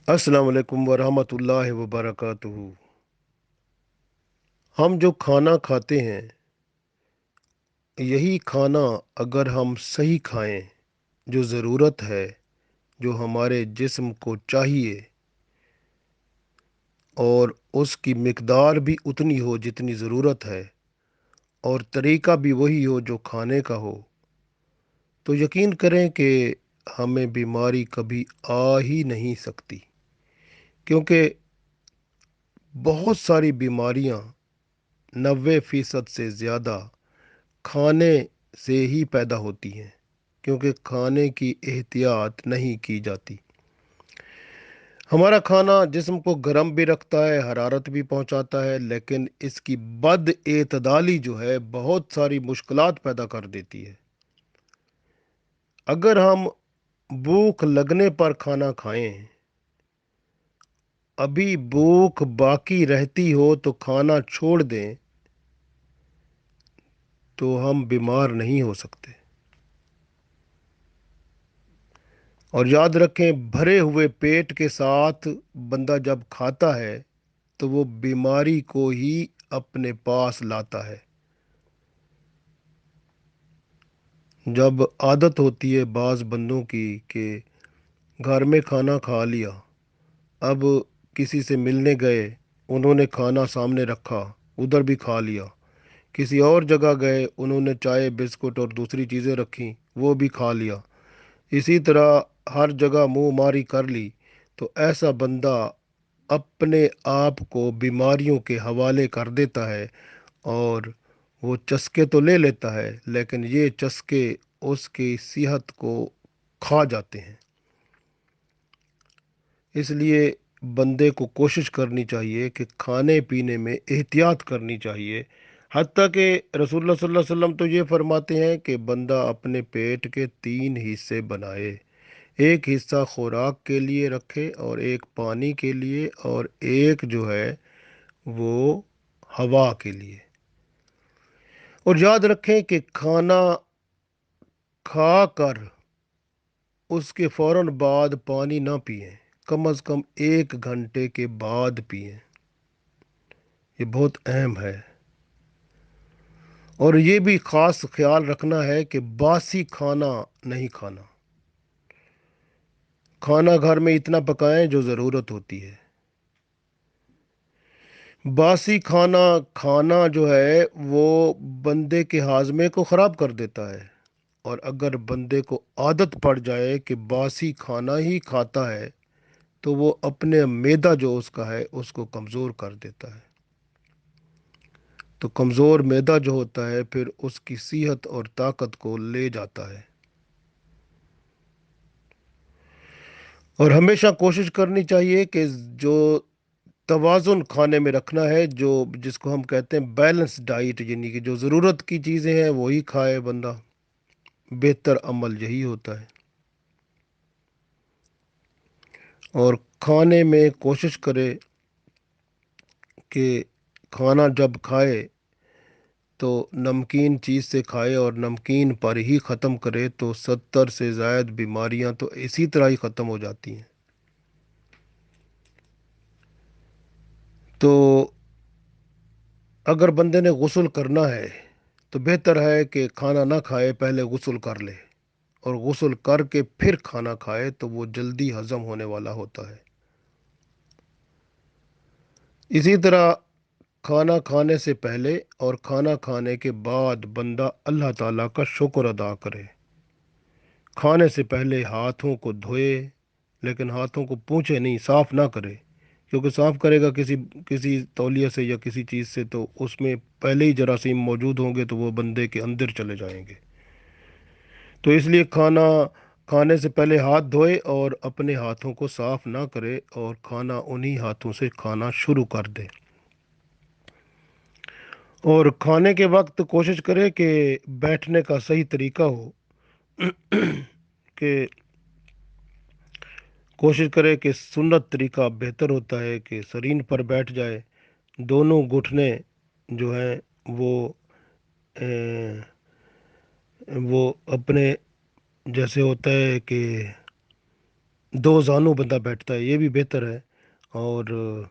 अस्सलाम वालेकुम वरहमतुल्लाहि वबरकातुहू। हम जो खाना खाते हैं, यही खाना अगर हम सही खाएं, जो ज़रूरत है, जो हमारे जिस्म को चाहिए, और उसकी मिकदार भी उतनी हो जितनी ज़रूरत है, और तरीका भी वही हो जो खाने का हो, तो यकीन करें कि हमें बीमारी कभी आ ही नहीं सकती। क्योंकि बहुत सारी बीमारियां, 90% से ज़्यादा खाने से ही पैदा होती हैं, क्योंकि खाने की एहतियात नहीं की जाती। हमारा खाना जिस्म को गर्म भी रखता है, हरारत भी पहुंचाता है, लेकिन इसकी बद एतदाली जो है बहुत सारी मुश्किलात पैदा कर देती है। अगर हम भूख लगने पर खाना खाएं, अभी भूख बाकी रहती हो तो खाना छोड़ दें, तो हम बीमार नहीं हो सकते। और याद रखें, भरे हुए पेट के साथ बंदा जब खाता है तो वो बीमारी को ही अपने पास लाता है। जब आदत होती है बाज़ बंदों की कि घर में खाना खा लिया, अब किसी से मिलने गए, उन्होंने खाना सामने रखा, उधर भी खा लिया, किसी और जगह गए, उन्होंने चाय बिस्कुट और दूसरी चीज़ें रखी, वो भी खा लिया, इसी तरह हर जगह मुंह मारी कर ली, तो ऐसा बंदा अपने आप को बीमारियों के हवाले कर देता है। और वो चस्के तो ले लेता है, लेकिन ये चस्के उसकी सेहत को खा जाते हैं। इसलिए बंदे को कोशिश करनी चाहिए कि खाने पीने में एहतियात करनी चाहिए। हत्ता कि रसूलुल्लाह सल्लल्लाहु अलैहि वसल्लम तो ये फरमाते हैं कि बंदा अपने पेट के 3 हिस्से बनाए। एक हिस्सा खुराक के लिए रखे, और एक पानी के लिए, और एक जो है वो हवा के लिए। और याद रखें कि खाना खा कर उसके फौरन बाद पानी ना पिएं, कम से कम 1 घंटे के बाद पिएं। ये बहुत अहम है। और ये भी ख़ास ख्याल रखना है कि बासी खाना नहीं खाना। खाना घर में इतना पकाएं जो ज़रूरत होती है। बासी खाना खाना जो है वो बंदे के हाजमे को ख़राब कर देता है। और अगर बंदे को आदत पड़ जाए कि बासी खाना ही खाता है, तो वो अपने मैदा जो उसका है उसको कमज़ोर कर देता है। तो कमज़ोर मैदा जो होता है फिर उसकी सेहत और ताकत को ले जाता है। और हमेशा कोशिश करनी चाहिए कि जो तवाज़ुन खाने में रखना है, जो जिसको हम कहते हैं बैलेंस डाइट, यानी कि जो ज़रूरत की चीज़ें हैं वही खाए बंदा। बेहतर अमल यही होता है। और खाने में कोशिश करे कि खाना जब खाए तो नमकीन चीज़ से खाए, और नमकीन पर ही ख़त्म करे, तो 70 से ज़ायद बीमारियां तो इसी तरह ही ख़त्म हो जाती हैं। तो अगर बंदे ने गुस्ल करना है तो बेहतर है कि खाना ना खाए, पहले गुस्ल कर ले, और गुस्ल करके फिर खाना खाए, तो वो जल्दी हज़म होने वाला होता है। इसी तरह खाना खाने से पहले और खाना खाने के बाद बंदा अल्लाह ताला का शुक्र अदा करे। खाने से पहले हाथों को धोए, लेकिन हाथों को पोंछे नहीं, साफ ना करे। क्योंकि साफ करेगा किसी किसी तौलिया से या किसी चीज़ से, तो उसमें पहले ही जरासीम मौजूद होंगे, तो वो बंदे के अंदर चले जाएंगे। तो इसलिए खाना खाने से पहले हाथ धोए और अपने हाथों को साफ ना करे, और खाना उन्हीं हाथों से खाना शुरू कर दे। और खाने के वक्त कोशिश करे कि बैठने का सही तरीका हो। कि कोशिश करे कि सुन्नत तरीका बेहतर होता है कि सरीन पर बैठ जाए, दोनों घुटने जो हैं अ, वो अपने, जैसे होता है कि दो जानू बंदा बैठता है, ये भी बेहतर है। और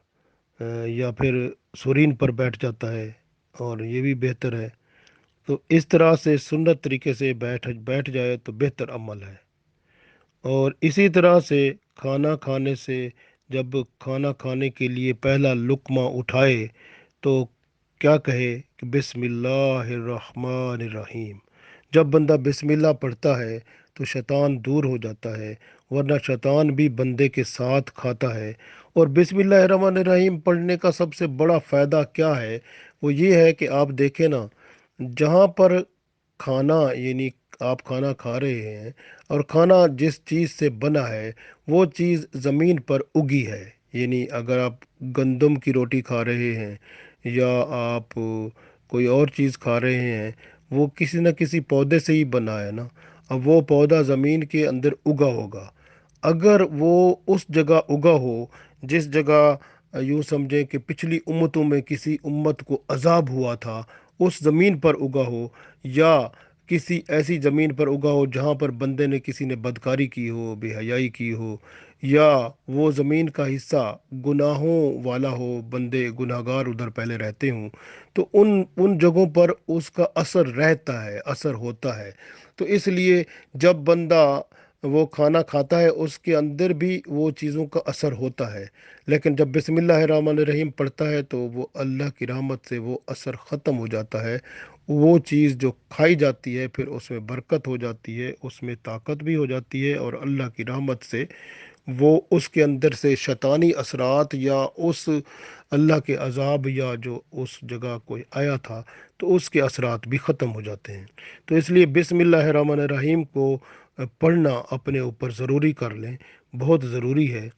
या फिर सुरीन पर बैठ जाता है, और ये भी बेहतर है। तो इस तरह से सुन्नत तरीके से बैठ बैठ जाए तो बेहतर अमल है। और इसी तरह से खाना खाने से, जब खाना खाने के लिए पहला लुक्मा उठाए तो क्या कहे कि बिस्मिल्लाहिर्रहमानिर्रहीम। जब बंदा बिस्मिल्लाह पढ़ता है तो शैतान दूर हो जाता है, वरना शैतान भी बंदे के साथ खाता है। और बिस्मिल्लाहिर्रहमानिर्रहीम पढ़ने का सबसे बड़ा फ़ायदा क्या है, वो ये है कि आप देखें ना, जहाँ पर खाना यानी आप खाना खा रहे हैं और खाना जिस चीज़ से बना है वो चीज़ ज़मीन पर उगी है। यानी अगर आप गंदम की रोटी खा रहे हैं या आप कोई और चीज़ खा रहे हैं, वो किसी न किसी पौधे से ही बना है ना। अब वो पौधा ज़मीन के अंदर उगा होगा। अगर वो उस जगह उगा हो जिस जगह यूँ समझें कि पिछली उम्मतों में किसी उम्मत को अजाब हुआ था, उस ज़मीन पर उगा हो, या किसी ऐसी ज़मीन पर उगा हो जहाँ पर बंदे ने किसी ने बदकारी की हो, बेहयाई की हो, या वो ज़मीन का हिस्सा गुनाहों वाला हो, बंदे गुनाहगार उधर पहले रहते हों, तो उन उन जगहों पर उसका असर रहता है, असर होता है। तो इसलिए जब बंदा वो खाना खाता है उसके अंदर भी वो चीज़ों का असर होता है। लेकिन जब बिस्मिल्लाहिर्रहमानिर्रहीम पढ़ता है तो वो अल्लाह की रहमत से वो असर ख़त्म हो जाता है। वो चीज़ जो खाई जाती है फिर उसमें बरकत हो जाती है, उसमें ताकत भी हो जाती है, और अल्लाह की रहमत से वो उसके अंदर से शैतानी असरात या उस अल्लाह के अजाब या जो उस जगह कोई आया था तो उसके असरात भी ख़त्म हो जाते हैं। तो इसलिए बिस्मिल्लाहिर्रहमानिर्रहीम को पढ़ना अपने ऊपर ज़रूरी कर लें, बहुत ज़रूरी है,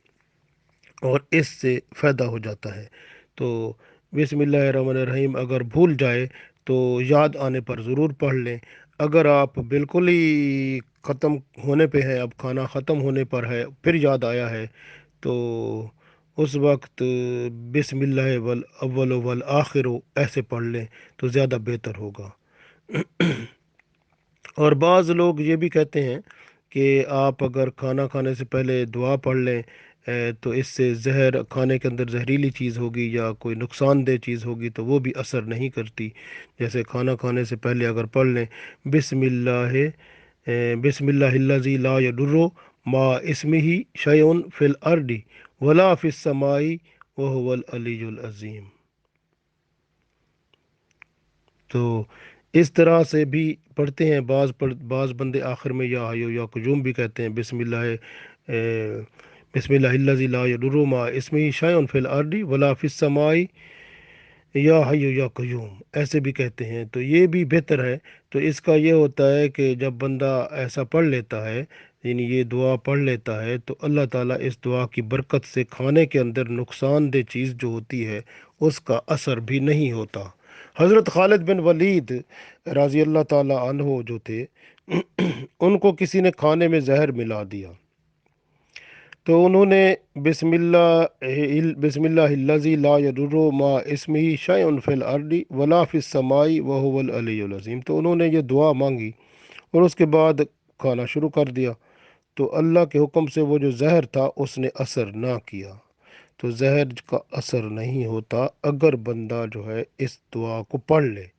और इससे फ़ायदा हो जाता है। तो बिस्मिल्लाहिर्रहमानिर्रहीम अगर भूल जाए तो याद आने पर ज़रूर पढ़ लें। अगर आप बिल्कुल ही ख़त्म होने पे हैं, अब खाना ख़त्म होने पर है, फिर याद आया है, तो उस वक्त बिस्मिल्लाह वल अव्वल वल आखिर ऐसे पढ़ लें तो ज़्यादा बेहतर होगा। और बाज़ लोग ये भी कहते हैं कि आप अगर खाना खाने से पहले दुआ पढ़ लें, तो इससे जहर, खाने के अंदर जहरीली चीज़ होगी या कोई नुकसानदेह चीज़ होगी तो वो भी असर नहीं करती। जैसे खाना खाने से पहले अगर पढ़ लें बिस्मिल्लाह, बिस्मिल्लाहिल्लज़ी ला यदुर्रु मा इस्मिही शयउन फिल अर्दी वला फिस समाई व हुवल अलीयुल अज़ीम। तो इस तरह से भी पढ़ते हैं बाज़ बंदे आखिर में या हयो या कुजूम भी कहते हैं बिस्मिल्लाहिल्लज़ी ला यदुर्रु मा इस्मिही शयउन फिल अर्दी वला फिस समाई या हय्यु या कयूम, ऐसे भी कहते हैं। तो ये भी बेहतर है। तो इसका ये होता है कि जब बंदा ऐसा पढ़ लेता है, यानी ये दुआ पढ़ लेता है, तो अल्लाह ताला इस दुआ की बरकत से खाने के अंदर नुकसानदेह चीज़ जो होती है उसका असर भी नहीं होता। हज़रत खालिद बिन वलीद राज़ी अल्लाह ताला अन्हो जो थे, उनको किसी ने खाने में जहर मिला दिया, तो उन्होंने बिस्मिल्लाहिल्लज़ी ला यदुर्रु मा इस्मिही शयउन फिल अर्दी वला फिस समाई व हुवल अलीयुल अज़ीम। तो उन्होंने ये दुआ मांगी और उसके बाद खाना शुरू कर दिया, तो अल्लाह के हुक्म से वो जो जहर था उसने असर ना किया। तो जहर का असर नहीं होता अगर बंदा जो है इस दुआ को पढ़ ले।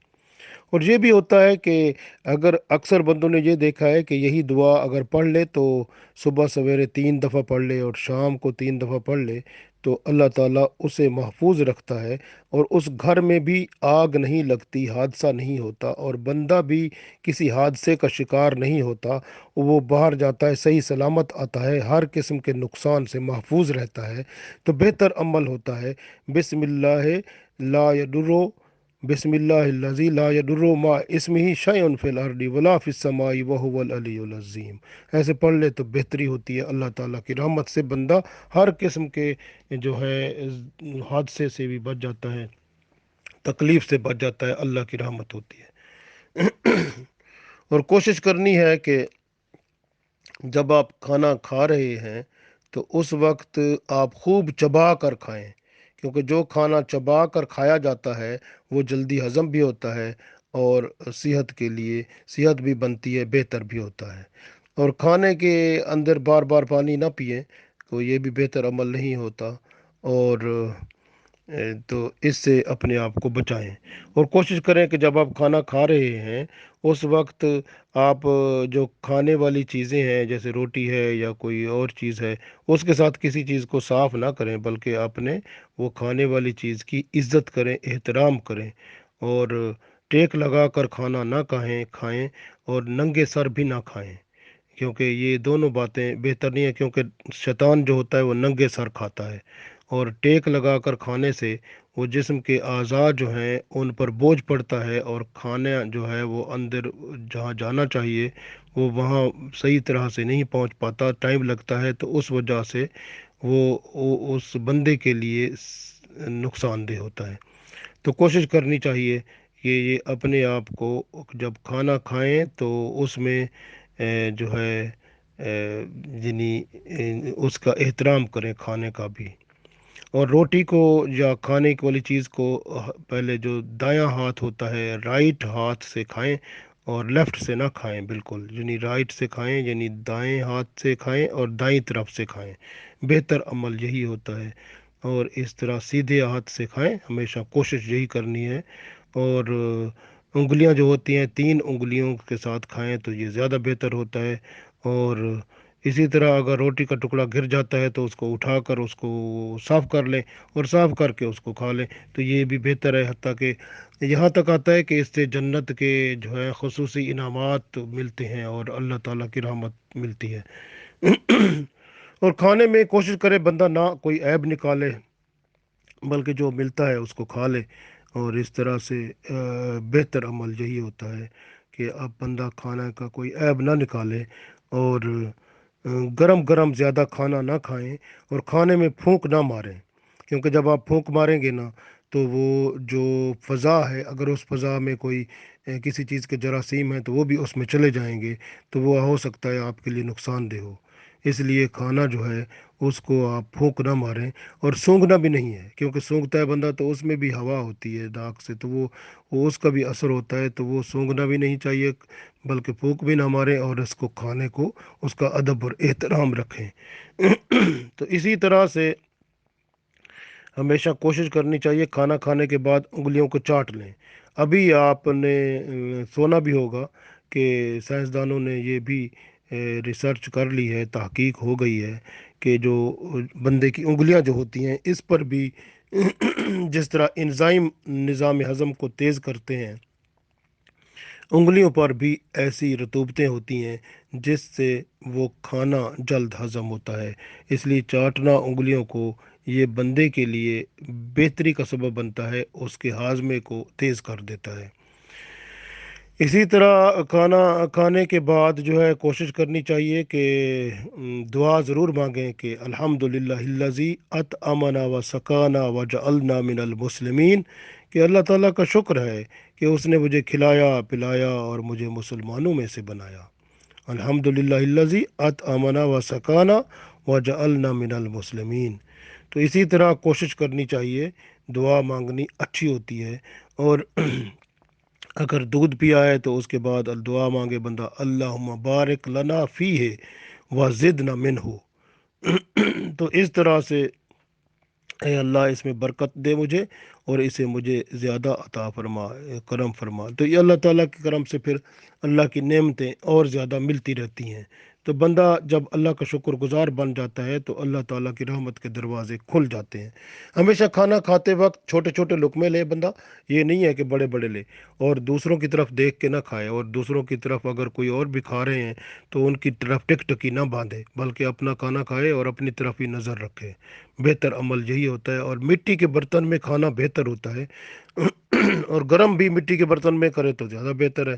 और ये भी होता है कि अगर अक्सर बंदों ने ये देखा है कि यही दुआ अगर पढ़ ले तो सुबह सवेरे 3 दफ़ा पढ़ ले और शाम को 3 दफ़ा पढ़ ले, तो अल्लाह ताला उसे महफूज रखता है, और उस घर में भी आग नहीं लगती, हादसा नहीं होता, और बंदा भी किसी हादसे का शिकार नहीं होता। वो बाहर जाता है सही सलामत आता है, हर किस्म के नुकसान से महफूज रहता है। तो बेहतर अमल होता है बिस्मिल्लाह ला यदुर्रो बिस्मिल्लाहिल्लज़ी ला यदुर्रु मा इस्मिही शयउन फिल अर्दि वला फिस समाई व हुवल अलीयुल अज़ीम। ऐसे पढ़ ले तो बेहतरी होती है। अल्लाह ताला की रहमत से बंदा हर किस्म के जो है हादसे से भी बच जाता है, तकलीफ़ से बच जाता है, अल्लाह की रहमत होती है। और कोशिश करनी है कि जब आप खाना खा रहे हैं तो उस वक्त आप खूब चबा कर खाएं, क्योंकि जो खाना चबा कर खाया जाता है वो जल्दी हज़म भी होता है, और सेहत के लिए सेहत भी बनती है, बेहतर भी होता है। और खाने के अंदर बार बार पानी ना पिएं, تو یہ بھی بہتر عمل نہیں ہوتا، اور تو اس سے اپنے آپ کو بچائیں، اور کوشش کریں کہ جب آپ کھانا کھا رہے ہیں اس وقت آپ جو کھانے والی چیزیں ہیں جیسے روٹی ہے یا کوئی اور چیز ہے، اس کے ساتھ کسی چیز کو صاف نہ کریں، بلکہ اپنے وہ کھانے والی چیز کی عزت کریں، احترام کریں، اور ٹیک لگا کر کھانا نہ کھائیں، اور ننگے سر بھی نہ کھائیں، کیونکہ یہ دونوں باتیں بہتر نہیں ہیں، کیونکہ شیطان جو ہوتا ہے وہ ننگے سر کھاتا ہے، اور ٹیک لگا کر کھانے سے وہ جسم کے اعضاء جو ہیں ان پر بوجھ پڑتا ہے، اور کھانا جو ہے وہ اندر جہاں جانا چاہیے وہ وہاں صحیح طرح سے نہیں پہنچ پاتا، ٹائم لگتا ہے، تو اس وجہ سے وہ اس بندے کے لیے نقصان دہ ہوتا ہے۔ تو کوشش کرنی چاہیے کہ یہ اپنے آپ کو جب کھانا کھائیں تو اس میں جو ہے یعنی اس کا احترام کریں کھانے کا بھی، اور روٹی کو یا کھانے والی چیز کو پہلے جو دایاں ہاتھ ہوتا ہے رائٹ ہاتھ سے کھائیں، اور لیفٹ سے نہ کھائیں، بالکل یعنی رائٹ سے کھائیں، یعنی دائیں ہاتھ سے کھائیں اور دائیں طرف سے کھائیں، بہتر عمل یہی ہوتا ہے، اور اس طرح سیدھے ہاتھ سے کھائیں، ہمیشہ کوشش یہی کرنی ہے، اور انگلیاں جو ہوتی ہیں 3 انگلیوں کے ساتھ کھائیں تو یہ زیادہ بہتر ہوتا ہے، اور اسی طرح اگر روٹی کا ٹکڑا گر جاتا ہے تو اس کو اٹھا کر اس کو صاف کر لیں، اور صاف کر کے اس کو کھا لیں، تو یہ بھی بہتر ہے، حتیٰ کہ یہاں تک آتا ہے کہ اس سے جنت کے جو ہے خصوصی انعامات ملتے ہیں اور اللہ تعالیٰ کی رحمت ملتی ہے۔ اور کھانے میں کوشش کرے بندہ نہ کوئی عیب نکالے، بلکہ جو ملتا ہے اس کو کھا لے، اور اس طرح سے بہتر عمل یہی ہوتا ہے کہ اب بندہ کھانا کا کوئی عیب نہ نکالے، اور گرم گرم زیادہ کھانا نہ کھائیں، اور کھانے میں پھونک نہ ماریں، کیونکہ جب آپ پھونک ماریں گے نا تو وہ جو فضا ہے اگر اس فضا میں کوئی کسی چیز کے جراثیم ہیں تو وہ بھی اس میں چلے جائیں گے، تو وہ ہو سکتا ہے آپ کے لیے نقصان دہ ہو، اس لیے کھانا جو ہے اس کو آپ پھونک نہ ماریں، اور سونگھنا بھی نہیں ہے، کیونکہ سونگھتا ہے بندہ تو اس میں بھی ہوا ہوتی ہے ناک سے، تو وہ اس کا بھی اثر ہوتا ہے، تو وہ سونگھنا بھی نہیں چاہیے، بلکہ پھونک بھی نہ ماریں، اور اس کو کھانے کو اس کا ادب اور احترام رکھیں۔ تو اسی طرح سے ہمیشہ کوشش کرنی چاہیے کھانا کھانے کے بعد انگلیوں کو چاٹ لیں۔ ابھی آپ نے سنا بھی ہوگا کہ سائنسدانوں نے یہ بھی ریسرچ کر لی ہے، تحقیق ہو گئی ہے کہ جو بندے کی انگلیاں جو ہوتی ہیں اس پر بھی جس طرح انزائم نظام ہضم کو تیز کرتے ہیں، انگلیوں پر بھی ایسی رطوبتیں ہوتی ہیں جس سے وہ کھانا جلد ہضم ہوتا ہے، اس لیے چاٹنا انگلیوں کو یہ بندے کے لیے بہتری کا سبب بنتا ہے، اس کے ہاضمے کو تیز کر دیتا ہے۔ اسی طرح کھانا کھانے کے بعد جو ہے کوشش کرنی چاہیے کہ دعا ضرور مانگیں کہ الحمد للہ الذی اطعمنا و سکانا و جعلنا من المسلمین، کہ اللہ تعالیٰ کا شکر ہے کہ اس نے مجھے کھلایا پلایا اور مجھے مسلمانوں میں سے بنایا۔ الحمد للہ الذی اطعمنا و سکانا و جعلنا من المسلمین۔ تو اسی طرح کوشش کرنی چاہیے، دعا مانگنی اچھی ہوتی ہے، اور اگر دودھ پیا ہے تو اس کے بعد دعا مانگے بندہ، اللہم بارک لنا فی ہے و زدنا منہ، تو اس طرح سے اے اللہ اس میں برکت دے مجھے اور اسے مجھے زیادہ عطا فرما، کرم فرما، تو یہ اللہ تعالیٰ کے کرم سے پھر اللہ کی نعمتیں اور زیادہ ملتی رہتی ہیں، تو بندہ جب اللہ کا شکر گزار بن جاتا ہے تو اللہ تعالیٰ کی رحمت کے دروازے کھل جاتے ہیں۔ ہمیشہ کھانا کھاتے وقت چھوٹے چھوٹے لقمے لے بندہ، یہ نہیں ہے کہ بڑے بڑے لے، اور دوسروں کی طرف دیکھ کے نہ کھائے، اور دوسروں کی طرف اگر کوئی اور بھی کھا رہے ہیں تو ان کی طرف ٹک ٹکی نہ باندھے، بلکہ اپنا کھانا کھائے اور اپنی طرف ہی نظر رکھے، بہتر عمل یہی ہوتا ہے، اور مٹی کے برتن میں کھانا بہتر ہوتا ہے، اور گرم بھی مٹی کے برتن میں کرے تو زیادہ بہتر ہے،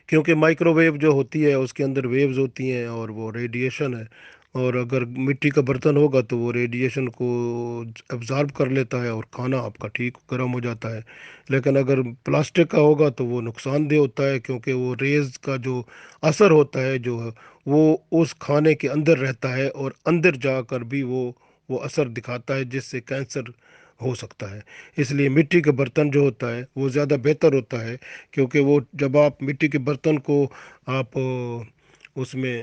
کیونکہ مائکرو ویو جو ہوتی ہے اس کے اندر ویوز ہوتی ہیں اور وہ ریڈیشن ہے، اور اگر مٹی کا برتن ہوگا تو وہ ریڈیشن کو ابزارب کر لیتا ہے اور کھانا آپ کا ٹھیک گرم ہو جاتا ہے، لیکن اگر پلاسٹک کا ہوگا تو وہ نقصان دہ ہوتا ہے، کیونکہ وہ ریز کا جو اثر ہوتا ہے جو وہ اس کھانے کے اندر رہتا ہے، اور اندر جا کر بھی وہ اثر دکھاتا ہے جس سے کینسر ہو سکتا ہے، اس لیے مٹی کے برتن جو ہوتا ہے وہ زیادہ بہتر ہوتا ہے، کیونکہ وہ جب آپ مٹی کے برتن کو آپ اس میں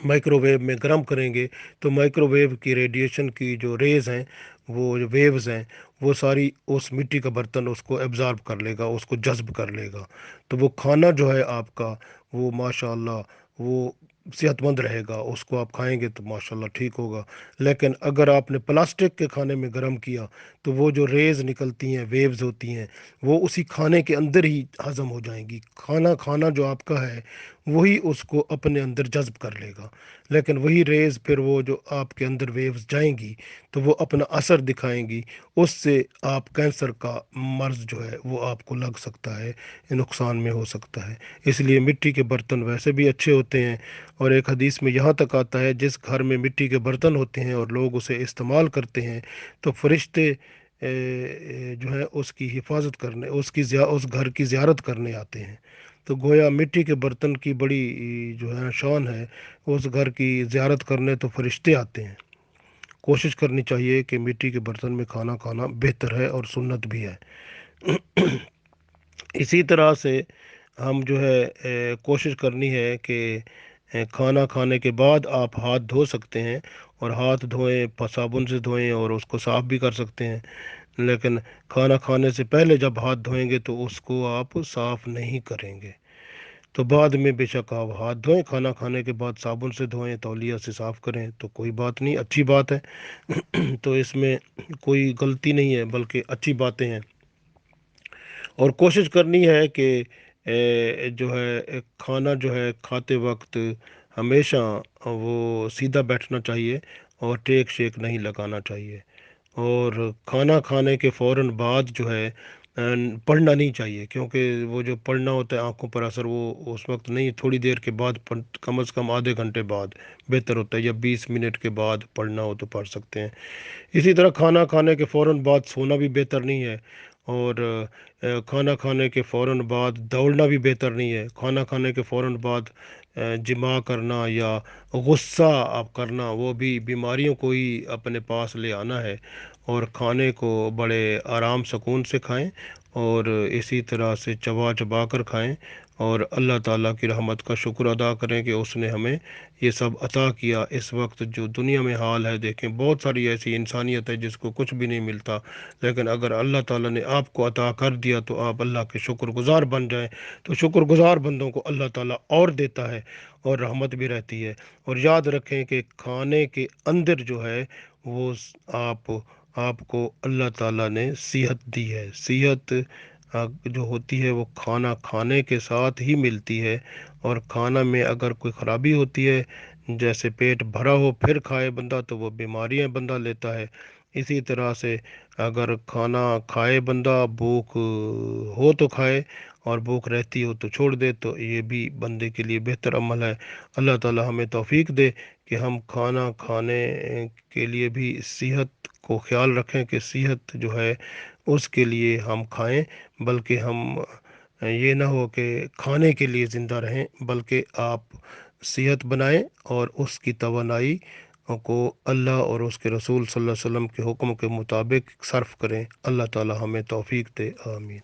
माइक्रोवेव में गर्म करेंगे तो माइक्रोवेव की रेडिएशन की जो रेज हैं, वो जो वेव्स हैं, वो सारी उस मिट्टी का बर्तन उसको एब्ज़ॉर्ब कर लेगा, उसको जज़्ब कर लेगा। तो वो खाना जो है आपका, वो माशाल्लाह वो सेहतमंद रहेगा, उसको आप खाएंगे तो माशाल्लाह ठीक होगा। लेकिन अगर आपने प्लास्टिक के खाने में गर्म किया तो वो जो रेज निकलती हैं, वेव्स होती हैं, वो उसी खाने के अंदर ही हज़म हो जाएंगी। खाना खाना जो आपका है वही उसको अपने अंदर जज़्ब कर लेगा। लेकिन वही रेज फिर वो जो आपके अंदर वेव्स जाएंगी तो वो अपना असर दिखाएंगी। उससे आप कैंसर का मर्ज जो है वो आपको लग सकता है, नुकसान में हो सकता है। इसलिए मिट्टी के बर्तन वैसे भी अच्छे होते हैं। और एक हदीस में यहाँ तक आता है, जिस घर में मिट्टी के बर्तन होते हैं और लोग उसे इस्तेमाल करते हैं तो फरिश्ते जो है उसकी हिफाजत करने, उस घर की ज़ियारत करने आते हैं। तो गोया मिट्टी के बर्तन की बड़ी जो है शान है, उस घर की ज़ियारत करने तो फरिश्ते आते हैं। कोशिश करनी चाहिए कि मिट्टी के बर्तन में खाना खाना बेहतर है और सुन्नत भी है। इसी तरह से हम जो है कोशिश करनी है कि खाना खाने के बाद आप हाथ धो सकते हैं, और हाथ धोएं, साबुन से धोएं और उसको साफ़ भी कर सकते हैं। लेकिन खाना खाने से पहले जब हाथ धोएंगे तो उसको आप साफ़ नहीं करेंगे। तो बाद में बेशक आप हाथ धोएं, खाना खाने के बाद साबुन से धोएं, तौलिया से साफ़ करें तो कोई बात नहीं, अच्छी बात है। तो इसमें कोई गलती नहीं है, बल्कि अच्छी बातें हैं। और कोशिश करनी है कि जो है खाना जो है खाते वक्त हमेशा वो सीधा बैठना चाहिए और टेक शेक नहीं लगाना चाहिए। और खाना खाने के फौरन बाद जो है पढ़ना नहीं चाहिए, क्योंकि वो जो पढ़ना होता है आंखों पर असर, वो उस वक्त नहीं, थोड़ी देर के बाद कम से कम आधे घंटे बाद बेहतर होता है, या 20 मिनट के बाद पढ़ना हो तो पढ़ सकते हैं। इसी तरह खाना खाने के फ़ौरन बाद सोना भी बेहतर नहीं है। और खाना खाने के फ़ौरन बाद दौड़ना भी बेहतर नहीं है। खाना खाने के फ़ौरन बाद जिमा करना या गुस्सा आप करना, वो भी बीमारियों को ही अपने पास ले आना है। और खाने को बड़े आराम सुकून से खाएं, और इसी तरह से चबा चबा कर खाएं, और अल्लाह ताला की रहमत का शुक्र अदा करें कि उसने हमें ये सब अता किया। इस वक्त जो दुनिया में हाल है, देखें बहुत सारी ऐसी इंसानियत है जिसको कुछ भी नहीं मिलता, लेकिन अगर अल्लाह ताला ने आपको अता कर दिया तो आप अल्लाह के शुक्रगुजार बन जाएं। तो शुक्रगुजार बंदों को अल्लाह ताला और देता है, और रहमत भी रहती है। और याद रखें कि खाने के अंदर जो है वो आपको अल्लाह ताला ने सेहत दी है। सेहत जो होती है वो खाना खाने के साथ ही मिलती है। और खाना में अगर कोई ख़राबी होती है, जैसे पेट भरा हो फिर खाए बंदा, तो वो बीमारियां बंदा लेता है। इसी तरह से अगर खाना खाए बंदा, भूख हो तो खाए, और भूख रहती हो तो छोड़ दे, तो ये भी बंदे के लिए बेहतर अमल है। अल्लाह ताला हमें तौफीक दे कि हम खाना खाने के लिए भी सेहत को ख्याल रखें, कि सेहत जो है उसके लिए हम खाएं, बल्कि हम ये ना हो कि खाने के लिए ज़िंदा रहें, बल्कि आप सेहत बनाएं और उसकी तवानाई को अल्लाह और उसके रसूल सल्लल्लाहु अलैहि वसल्लम के हुक्म के मुताबिक सर्फ करें। अल्लाह ताला हमें तौफीक दे, आमीन।